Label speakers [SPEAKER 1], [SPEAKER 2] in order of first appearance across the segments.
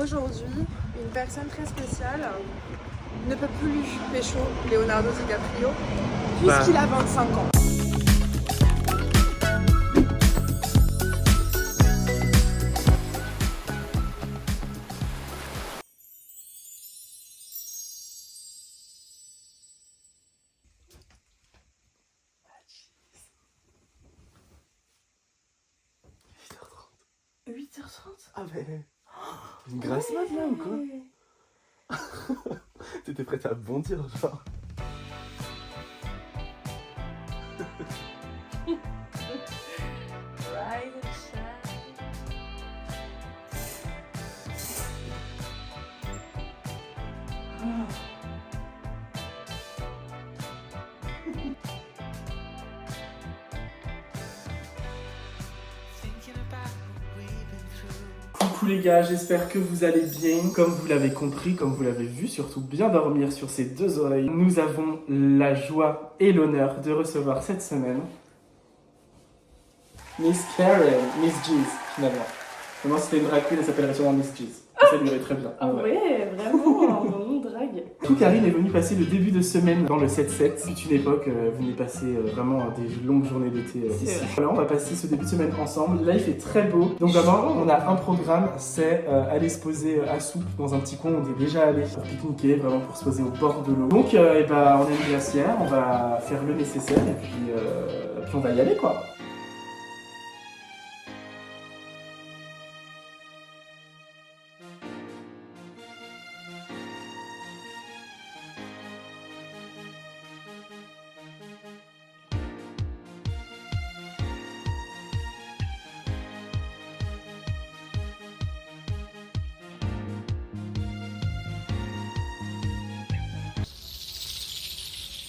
[SPEAKER 1] aujourd'hui, une personne très spéciale ne peut plus pécho Leonardo DiCaprio puisqu'il a 25 ans.
[SPEAKER 2] « 8h30 »
[SPEAKER 3] Ah mais... Une grasse mat là ou quoi? T'étais prête à bondir genre.
[SPEAKER 2] Ride and shine.
[SPEAKER 3] Coucou les gars, j'espère que vous allez bien. Comme vous l'avez compris, comme vous l'avez vu, surtout bien dormir sur ces deux oreilles. Nous avons la joie et l'honneur de recevoir cette semaine Miss Karen, Miss Jeez finalement. Vraiment c'était une drag queen, elle s'appellerait sûrement Miss Jeez. Ça lui irait très bien.
[SPEAKER 2] Ah ouais, vraiment, mon nom drague.
[SPEAKER 3] Tout Karine est venue passer le début de semaine dans le 7-7. C'est une époque, venez passer vraiment des longues journées d'été ici. Voilà, on va passer ce début de semaine ensemble. Là, il fait très beau. Donc d'abord, on a un programme, c'est aller se poser à soupe dans un petit coin où on est déjà allé pour pique-niquer, vraiment pour se poser au bord de l'eau. Donc, on a une glacière, on va faire le nécessaire et puis on va y aller quoi.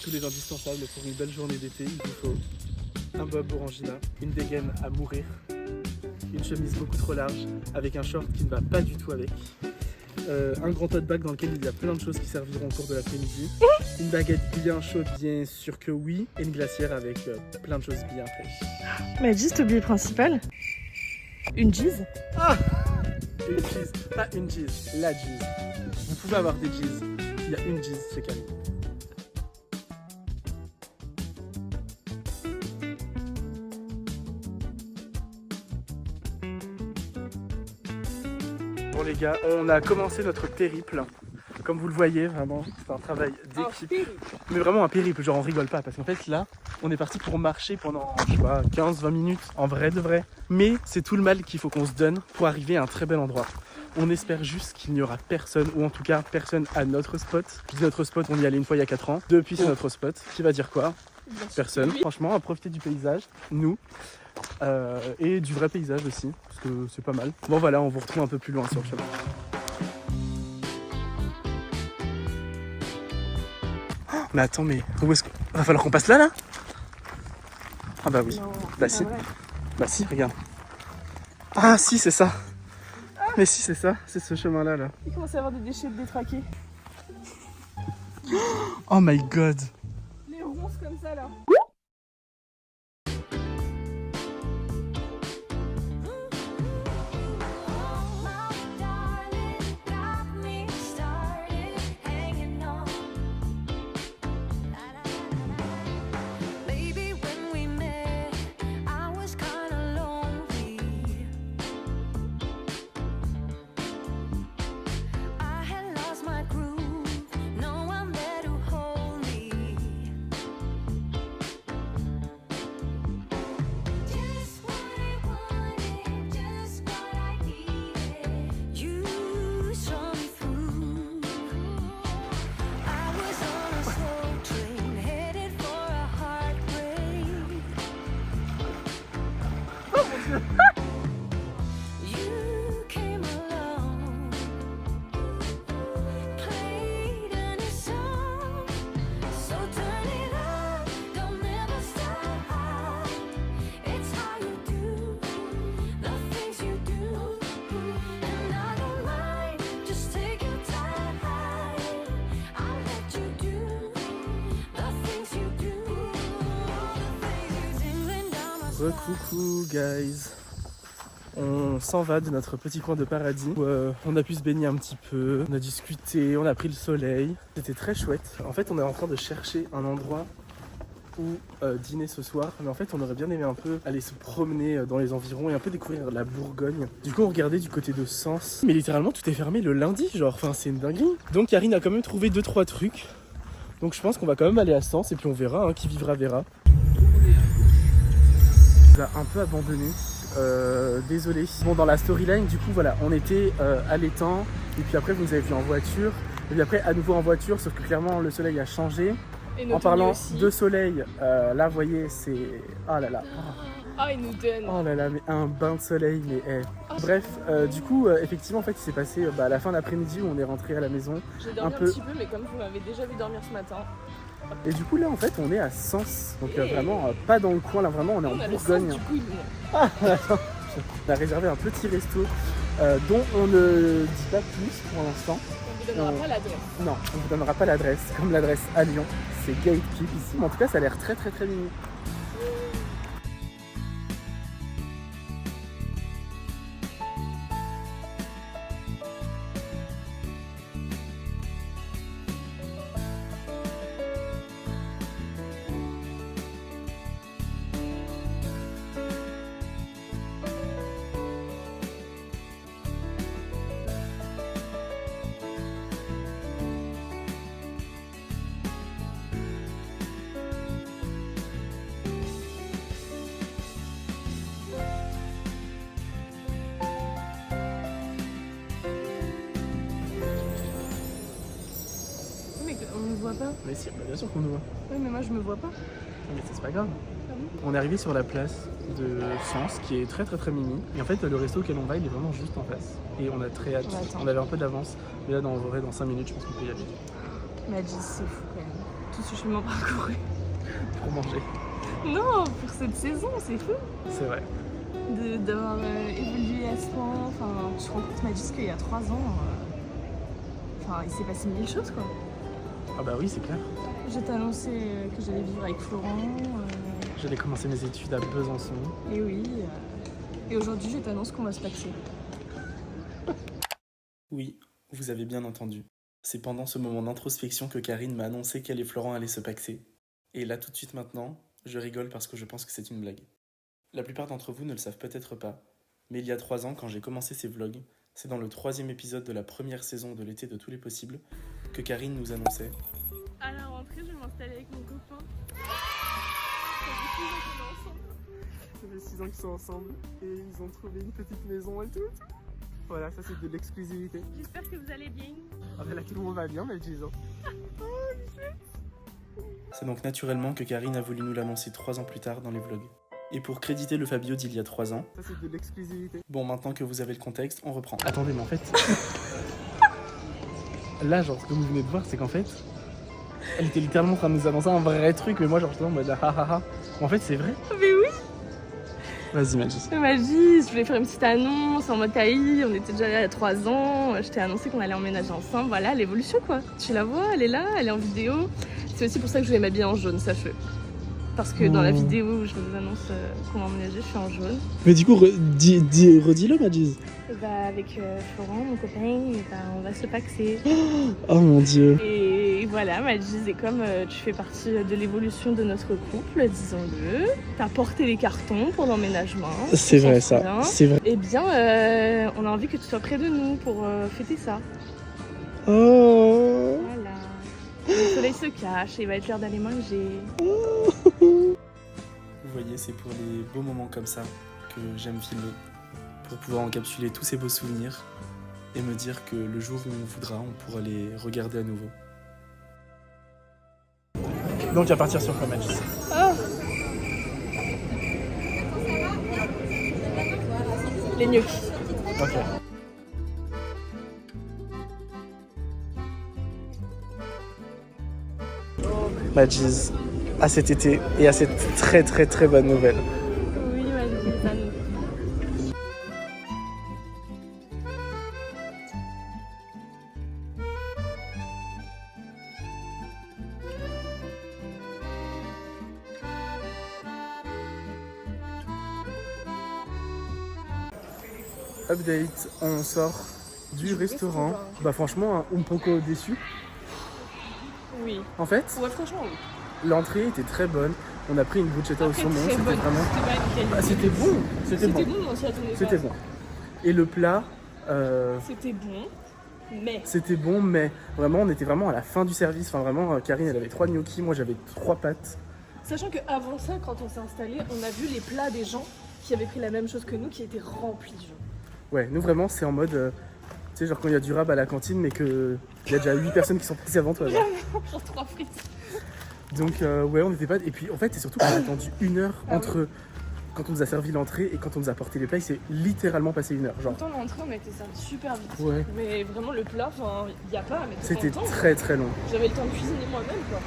[SPEAKER 3] Tous les indispensables pour une belle journée d'été, il vous faut un bob orangina, une dégaine à mourir, une chemise beaucoup trop large avec un short qui ne va pas du tout avec, un grand tote bag dans lequel il y a plein de choses qui serviront au cours de l'après-midi, une baguette bien chaude, bien sûr que oui, et une glacière avec plein de choses bien fraîches.
[SPEAKER 2] Mais juste oublié le principal. Une jeez.
[SPEAKER 3] Ah, une jeez, pas une jeez, la jeez. Vous pouvez avoir des jeez, il y a une jeez chez Camille. Bon les gars, on a commencé notre périple. Comme vous le voyez, vraiment, c'est un travail d'équipe. Mais vraiment un périple, genre on rigole pas. Parce qu'en fait là, on est parti pour marcher pendant, je sais pas, 15-20 minutes, en vrai de vrai. Mais c'est tout le mal qu'il faut qu'on se donne pour arriver à un très bel endroit. On espère juste qu'il n'y aura personne, ou en tout cas personne à notre spot. Je dis notre spot, on y allait une fois il y a 4 ans. Depuis c'est notre spot. Qui va dire quoi? Personne. Franchement, on va profiter du paysage, nous. Et du vrai paysage aussi, parce que c'est pas mal. Bon voilà, on vous retrouve un peu plus loin sur le chemin. Oh, mais attends, mais où est-ce que... Va falloir qu'on passe là? Ah bah oui,
[SPEAKER 2] Non,
[SPEAKER 3] bah si. Bah si, regarde. Ah si, c'est ça. Mais si, c'est ça, c'est ce chemin-là, là.
[SPEAKER 2] Il commence à y avoir des déchets détraqués.
[SPEAKER 3] Oh my god.
[SPEAKER 2] Les ronces comme ça là.
[SPEAKER 3] Coucou guys. On s'en va de notre petit coin de paradis où on a pu se baigner un petit peu, on a discuté, on a pris le soleil. C'était très chouette. En fait, on est en train de chercher un endroit où dîner ce soir, mais en fait on aurait bien aimé un peu aller se promener dans les environs et un peu découvrir la Bourgogne. Du coup on regardait du côté de Sens, mais littéralement tout est fermé le lundi, genre, enfin c'est une dinguerie. Donc Karine a quand même trouvé 2-3 trucs, donc je pense qu'on va quand même aller à Sens et puis on verra, hein, qui vivra verra. On a un peu abandonné, désolé. Bon, dans la storyline du coup voilà, on était à l'étang et puis après vous nous avez vu en voiture et puis après à nouveau en voiture, sauf que clairement le soleil a changé. En parlant de soleil, là vous voyez c'est... Oh là là.
[SPEAKER 1] Oh, il nous donne.
[SPEAKER 3] Oh là là, mais un bain de soleil, mais bref, du coup, effectivement, en fait, il s'est passé à la fin d'après-midi où on est rentré à la maison.
[SPEAKER 1] J'ai dormi un petit peu, mais comme vous m'avez déjà vu dormir ce matin.
[SPEAKER 3] Et du coup, là, en fait, on est à Sens. Donc vraiment, pas dans le coin, là, vraiment, on est en Bourgogne.
[SPEAKER 1] Du coup,
[SPEAKER 3] Ah, attends. On a réservé un petit resto dont on ne dit pas plus pour l'instant.
[SPEAKER 1] on vous donnera pas l'adresse.
[SPEAKER 3] Non, on vous donnera pas l'adresse, comme l'adresse à Lyon. C'est Gatekeep ici, mais en tout cas, ça a l'air très très très mignon.
[SPEAKER 1] On ne voit pas.
[SPEAKER 3] Mais si, bien sûr qu'on nous voit.
[SPEAKER 1] Oui, mais moi je me vois pas.
[SPEAKER 3] Mais c'est pas grave.
[SPEAKER 1] Ah bon ?
[SPEAKER 3] On est arrivé sur la place de Sens qui est très très très mimi. Et en fait le resto auquel on va il est vraiment juste en face. Et on a très hâte. On avait un peu d'avance. Mais là dans 5 minutes je pense qu'on peut y aller.
[SPEAKER 1] Maddy, c'est fou quand même. Tout ce chemin parcouru.
[SPEAKER 3] Pour manger.
[SPEAKER 1] Non, pour cette saison, c'est fou.
[SPEAKER 3] C'est vrai.
[SPEAKER 1] D'avoir évolué à ce point. Enfin, tu te rends compte, Maddy, qu'il y a 3 ans, enfin, il s'est passé 1000 choses quoi.
[SPEAKER 3] Ah bah oui c'est clair.
[SPEAKER 1] Je t'ai annoncé que j'allais vivre avec Florent.
[SPEAKER 3] J'allais commencer mes études à Besançon.
[SPEAKER 1] Et oui. Et aujourd'hui, je t'annonce qu'on va se paxer.
[SPEAKER 3] Oui, vous avez bien entendu. C'est pendant ce moment d'introspection que Karine m'a annoncé qu'elle et Florent allaient se paxer. Et là tout de suite maintenant, je rigole parce que je pense que c'est une blague. La plupart d'entre vous ne le savent peut-être pas, mais il y a 3 ans quand j'ai commencé ces vlogs, c'est dans le 3e épisode de la première saison de l'été de tous les possibles que Karine nous annonçait.
[SPEAKER 1] À la rentrée, je vais m'installer avec mon copain.
[SPEAKER 3] Ça fait 6 ans qu'ils sont ensemble et ils ont trouvé une petite maison et tout. Voilà, ça c'est de l'exclusivité.
[SPEAKER 1] J'espère que vous allez bien.
[SPEAKER 3] Ah ben là tout le monde va bien, mais disons. C'est donc naturellement que Karine a voulu nous l'annoncer 3 ans plus tard dans les vlogs. Et pour créditer le Fabio d'il y a 3 ans... Ça c'est de l'exclusivité. Bon, maintenant que vous avez le contexte, on reprend. Attendez, mais en fait... Là, genre, ce que vous venez de voir, c'est qu'en fait... Elle était littéralement en train de nous annoncer un vrai truc, mais moi, genre, j'étais en mode ah ah ah. En fait, c'est vrai.
[SPEAKER 1] Mais oui.
[SPEAKER 3] Vas-y, Maddy.
[SPEAKER 1] Maddy, je voulais faire une petite annonce en mode on était déjà là il y a 3 ans. Je t'ai annoncé qu'on allait emménager ensemble. Voilà, l'évolution quoi. Tu la vois, elle est là, elle est en vidéo. C'est aussi pour ça que je voulais m'habiller en jaune, sache-le. Parce que dans la vidéo où je vous annonce qu'on va emménager, je suis en jaune.
[SPEAKER 3] Mais du coup, redis-le, Maddy.
[SPEAKER 1] Et bah, avec Florent, mon copain, et bah, on va se paxer.
[SPEAKER 3] Oh mon dieu.
[SPEAKER 1] Et voilà, Maddy, c'est comme tu fais partie de l'évolution de notre couple, disons-le. T'as porté les cartons pour l'emménagement.
[SPEAKER 3] C'est vrai ça, c'est vrai.
[SPEAKER 1] Eh bien, on a envie que tu sois près de nous pour fêter ça.
[SPEAKER 3] Oh.
[SPEAKER 1] Voilà. Le soleil se cache et il va être l'heure d'aller manger.
[SPEAKER 3] Vous voyez, c'est pour les beaux moments comme ça que j'aime filmer. Pour pouvoir encapsuler tous ces beaux souvenirs et me dire que le jour où on voudra, on pourra les regarder à nouveau. Donc à partir sur quoi, Maddy?
[SPEAKER 1] Les gnocchis.
[SPEAKER 3] Ok. Maddy, à cet été et à cette très très très bonne nouvelle.
[SPEAKER 1] Oui, Maddy, ça nous.
[SPEAKER 3] update, on sort du restaurant. Bah franchement, un poco déçu.
[SPEAKER 1] Oui.
[SPEAKER 3] En fait,
[SPEAKER 1] Ouais, franchement, oui.
[SPEAKER 3] l'entrée était très bonne. On a pris une bruschetta au
[SPEAKER 1] Après,
[SPEAKER 3] saumon,
[SPEAKER 1] très
[SPEAKER 3] c'était
[SPEAKER 1] bonne.
[SPEAKER 3] vraiment...
[SPEAKER 1] C'était pas une qualité.
[SPEAKER 3] Bah, c'était bon,
[SPEAKER 1] C'était bon, mais on s'y attendait pas.
[SPEAKER 3] C'était bon. Et le plat,
[SPEAKER 1] C'était bon, mais...
[SPEAKER 3] c'était bon, mais vraiment, on était vraiment à la fin du service. Enfin vraiment, Karine, elle avait 3 gnocchis, moi j'avais 3 pâtes.
[SPEAKER 1] Sachant qu'avant ça, quand on s'est installé, on a vu les plats des gens qui avaient pris la même chose que nous, qui étaient remplis, genre.
[SPEAKER 3] Ouais, nous vraiment, c'est en mode... tu sais, genre quand il y a du rab à la cantine, mais qu'il y a déjà 8 personnes qui sont parties avant toi. Genre,
[SPEAKER 1] Genre 3 frites.
[SPEAKER 3] Donc ouais, on n'était pas... Et puis en fait, c'est surtout qu'on a attendu 1 heure entre quand on nous a servi l'entrée et quand on nous a porté les plats. Il s'est littéralement passé 1 heure. Genre.
[SPEAKER 1] Pourtant, l'entrée, on a été servi super vite.
[SPEAKER 3] Ouais.
[SPEAKER 1] Mais vraiment, le plat, enfin, il n'y a pas à mettre
[SPEAKER 3] C'était
[SPEAKER 1] autant de temps.
[SPEAKER 3] très très long.
[SPEAKER 1] J'avais le temps de cuisiner moi-même, quoi.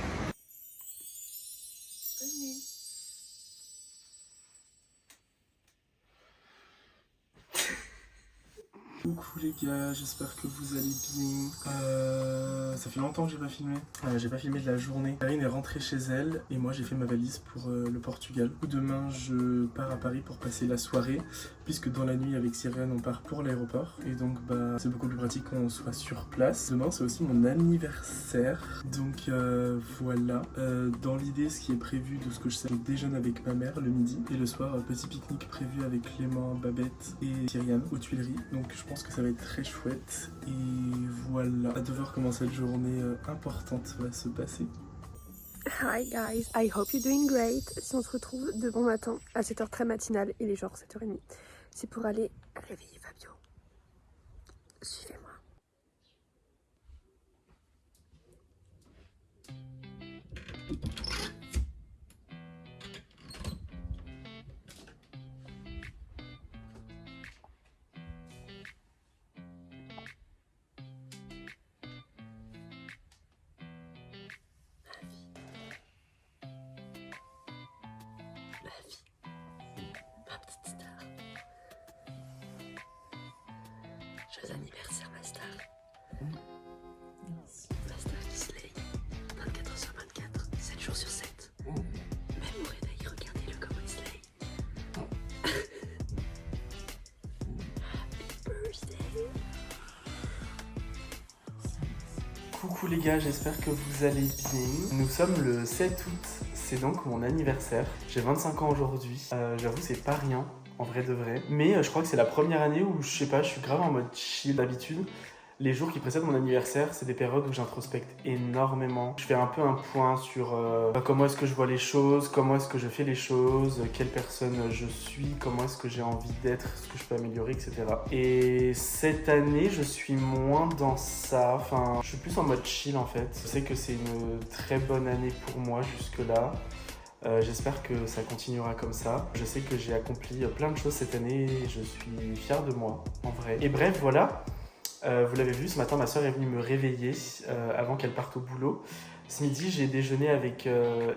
[SPEAKER 3] Coucou les gars, j'espère que vous allez bien. Ça fait longtemps que j'ai pas filmé. J'ai pas filmé de la journée. Karine est rentrée chez elle et moi j'ai fait ma valise pour le Portugal. Demain je pars à Paris pour passer la soirée puisque dans la nuit avec Cyriane on part pour l'aéroport et donc bah c'est beaucoup plus pratique qu'on soit sur place. Demain c'est aussi mon anniversaire donc voilà. Dans l'idée ce qui est prévu de ce que je sais, on déjeune avec ma mère le midi et le soir petit pique-nique prévu avec Clément, Babette et Cyriane aux Tuileries. Donc je pense que ça va être très chouette et voilà, hâte de voir comment cette journée importante va se passer.
[SPEAKER 4] Hi guys, I hope you're doing great. Si on se retrouve de bon matin à cette heure très matinale, il est genre 7h30, c'est pour aller réveiller Fabio. Suivez-moi. Joyeux anniversaire, ma star. Ma star qui slay. 24h/24, 7 jours sur 7. Même au réveil, regardez-le comme il slay. Happy birthday.
[SPEAKER 3] Coucou les gars, j'espère que vous allez bien. Nous sommes le 7 août, c'est donc mon anniversaire. J'ai 25 ans aujourd'hui, j'avoue c'est pas rien. En vrai de vrai. Mais je crois que c'est la première année où, je sais pas, je suis grave en mode chill. D'habitude, les jours qui précèdent mon anniversaire, c'est des périodes où j'introspecte énormément. Je fais un peu un point sur comment est-ce que je vois les choses, comment est-ce que je fais les choses, quelle personne je suis, comment est-ce que j'ai envie d'être, ce que je peux améliorer, etc. Et cette année, je suis moins dans ça. Enfin, je suis plus en mode chill en fait. Je sais que c'est une très bonne année pour moi jusque-là. J'espère que ça continuera comme ça. Je sais que j'ai accompli plein de choses cette année et je suis fier de moi, en vrai. Et bref, voilà. Vous l'avez vu, ce matin, ma soeur est venue me réveiller avant qu'elle parte au boulot. Ce midi, j'ai déjeuné avec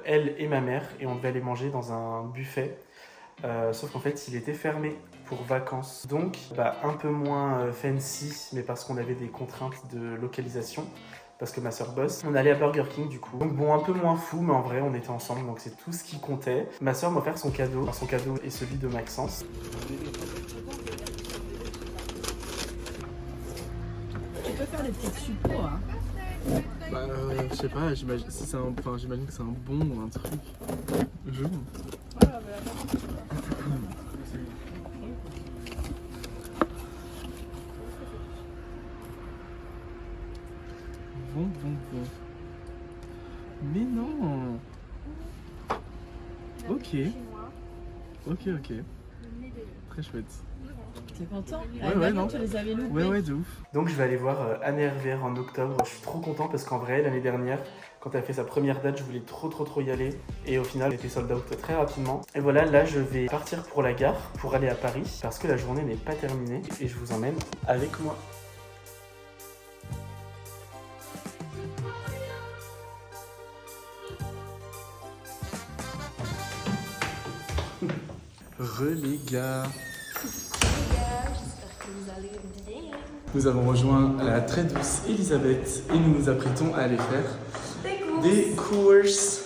[SPEAKER 3] elle et ma mère et on devait aller manger dans un buffet. Sauf qu'en fait, il était fermé pour vacances. Donc, un peu moins fancy, mais parce qu'on avait des contraintes de localisation. Parce que ma soeur bosse. On allait à Burger King du coup. Donc bon, un peu moins fou, mais en vrai, on était ensemble, donc c'est tout ce qui comptait. Ma soeur m'a offert son cadeau. Enfin, son cadeau est celui de Maxence.
[SPEAKER 2] Tu peux faire des petites suppos, hein.
[SPEAKER 3] Je sais pas, j'imagine que c'est un bon ou un truc. Je... Bon. Mais non. Ok. Très chouette.
[SPEAKER 2] T'es content?
[SPEAKER 3] Ouais, non.
[SPEAKER 2] Tu les avais loupés.
[SPEAKER 3] Ouais, de ouf. Donc je vais aller voir Anne Hervère en octobre. Je suis trop content parce qu'en vrai, l'année dernière, quand elle a fait sa première date, je voulais trop y aller. Et au final, elle était sold out très rapidement. Et voilà, là, je vais partir pour la gare pour aller à Paris parce que la journée n'est pas terminée. Et je vous emmène avec moi. Les gars.
[SPEAKER 4] J'espère que vous allez bien.
[SPEAKER 3] Nous avons rejoint la très douce Elisabeth et nous nous apprêtons à aller faire des courses.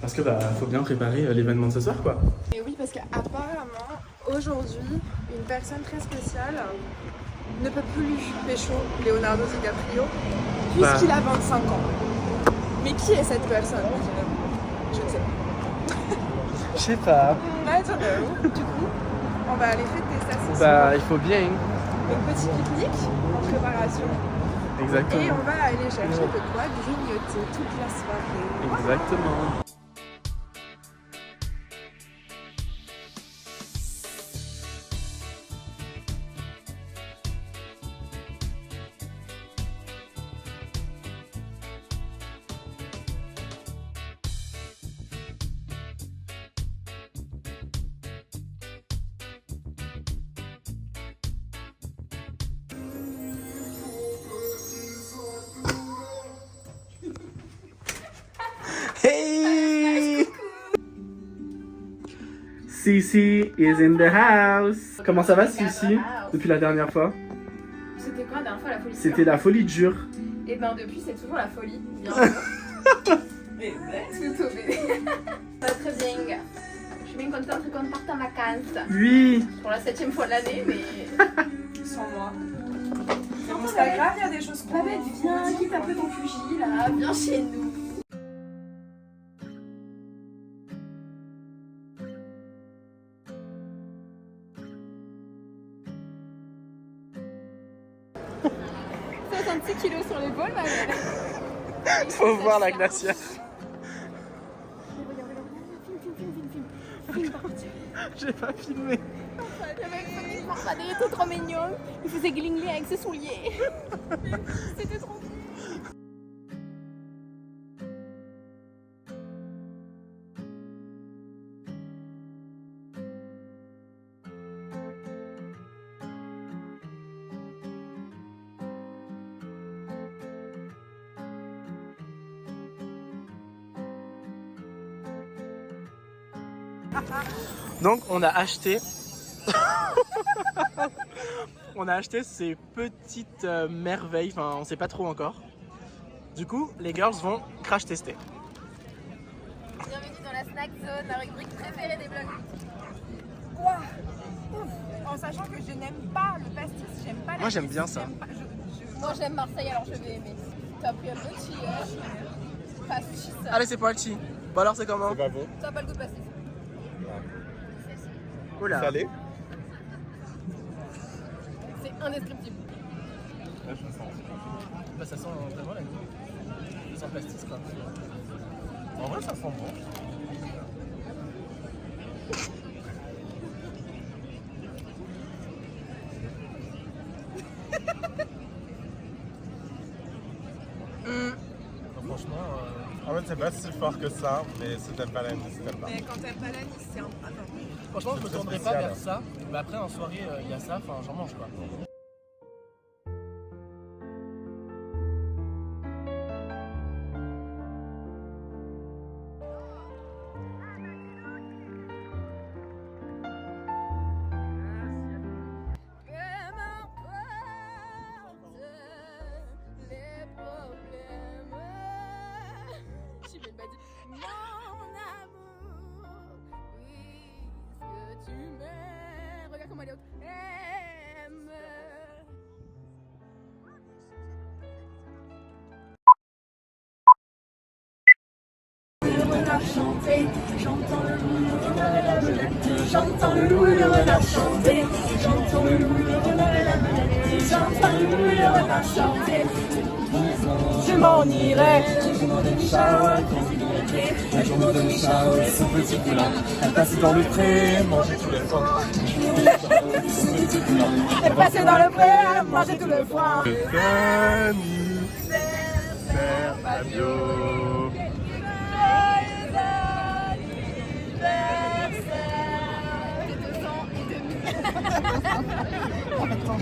[SPEAKER 3] Parce que faut bien préparer l'événement de ce soir quoi.
[SPEAKER 4] Et oui, parce qu'apparemment, aujourd'hui, une
[SPEAKER 5] personne très spéciale ne peut plus pécho Leonardo DiCaprio puisqu'il a 25 ans. Mais qui est cette personne? Je ne sais pas.
[SPEAKER 3] Je sais pas.
[SPEAKER 5] I don't know. Du coup, on va aller fêter ça ce soir.
[SPEAKER 3] Bah, il faut bien.
[SPEAKER 5] Un petit pique-nique en préparation.
[SPEAKER 3] Exactement.
[SPEAKER 5] Et on va aller chercher de quoi grignoter toute la soirée.
[SPEAKER 3] Exactement. Hey! Cici is in the house. Comment ça va, Cici, depuis la dernière fois?
[SPEAKER 5] C'était quoi la dernière fois la folie?
[SPEAKER 3] C'était la folie dure.
[SPEAKER 5] Et ben depuis c'est toujours la folie, bien sûr. Tout au bébé. Très bien. Je suis bien contente qu'on parte en vacances.
[SPEAKER 3] Oui.
[SPEAKER 5] Pour la 7e fois de l'année, mais sans moi. Sur Instagram, il y a des choses qu'on viens, quitte un peu ton Fuji là, viens chez nous. Kilos sur l'épaule, ma mère.
[SPEAKER 3] Faut voir la glacière. J'ai pas filmé.
[SPEAKER 5] Le mec il était trop mignon. Il faisait glingler avec ses souliers. C'était trop cool.
[SPEAKER 3] Donc on a acheté ces petites merveilles, enfin on sait pas trop encore. Du coup les girls vont crash tester.
[SPEAKER 5] Bienvenue dans la snack zone, la rubrique préférée des blogs. En sachant que je n'aime pas le pastis, j'aime pas la.
[SPEAKER 3] Moi j'aime bien ça.
[SPEAKER 5] Moi j'aime Marseille alors je vais aimer. T'as pris un petit pastis.
[SPEAKER 3] Allez c'est parti. Bon alors c'est comment?
[SPEAKER 6] C'est pas bon.
[SPEAKER 5] T'as pas le goût de pastis.
[SPEAKER 3] Oula.
[SPEAKER 6] Salé.
[SPEAKER 5] C'est indescriptible.
[SPEAKER 6] Ouais, je le sens.
[SPEAKER 3] Bah ça sent vraiment la goût. Ça sent le pastis quoi.
[SPEAKER 6] En vrai, ça sent bon. Franchement, en fait, c'est pas si fort que ça, mais si t'aimes pas l'anis, t'aimes pas.
[SPEAKER 5] Mais quand t'aimes pas l'anis, c'est un. Ah non.
[SPEAKER 3] Franchement je me
[SPEAKER 6] C'est
[SPEAKER 3] tournerai pas
[SPEAKER 6] spécial.
[SPEAKER 3] vers ça. Mais après en soirée il y a ça, enfin j'en mange quoi.
[SPEAKER 7] J'entends le loup et le renard chanter. J'entends le loup et le renard et la belette. J'entends le loup et le renard chanter. Je m'en irai. Je m'en donne Charles quand il est prêt. Je m'en donne Charles son petit poulain. Elle passe dans le pré, manger tout le foin. Elle passe dans le pré, manger tout le foin.
[SPEAKER 6] Anniversaire Fabio.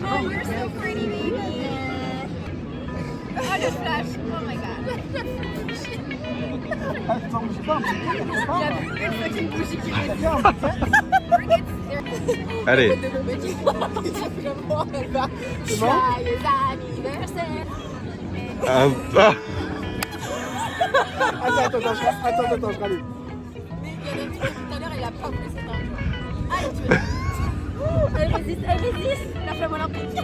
[SPEAKER 5] Oh, you're so pretty, baby. Oh, le flash. Oh my god. Il y a une fucking bougie qui
[SPEAKER 6] Allez.
[SPEAKER 5] Joyeux anniversaire.
[SPEAKER 3] Attends, je rallume.
[SPEAKER 5] Mais il y en a une tout à l'heure, il a pas voulu s'éteindre. Allez, tu veux.
[SPEAKER 7] Elle résiste, la flamme olympique.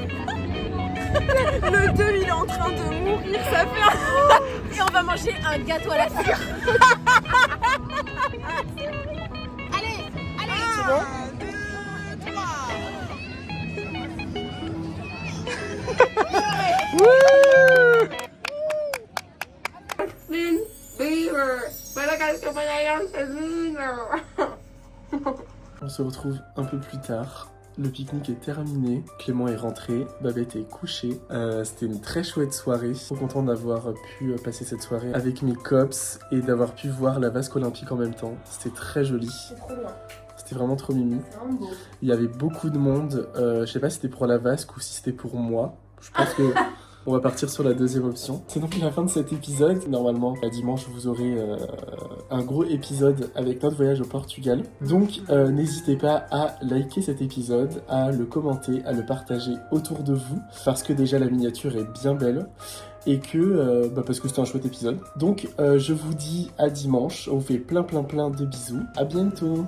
[SPEAKER 5] Le 2 il est en train de mourir, ça fait un...
[SPEAKER 7] Et on va manger un gâteau à la cire. Allez, allez.
[SPEAKER 3] C'est bon?
[SPEAKER 5] 2, 3.
[SPEAKER 3] On se retrouve un peu plus tard. Le pique-nique est terminé, Clément est rentré, Babette est couchée. C'était une très chouette soirée. Trop content d'avoir pu passer cette soirée avec mes cops et d'avoir pu voir la vasque olympique en même temps. C'était très joli.
[SPEAKER 7] C'est trop bien.
[SPEAKER 3] C'était vraiment trop mimi.
[SPEAKER 7] C'est vraiment beau.
[SPEAKER 3] Il y avait beaucoup de monde. Je sais pas si c'était pour la vasque ou si c'était pour moi. Je pense que on va partir sur la deuxième option. C'est donc la fin de cet épisode. Normalement, dimanche, vous aurez un gros épisode avec notre voyage au Portugal. Donc, n'hésitez pas à liker cet épisode, à le commenter, à le partager autour de vous. Parce que déjà, la miniature est bien belle. Et que, parce que c'était un chouette épisode. Donc, je vous dis à dimanche. On vous fait plein de bisous. À bientôt.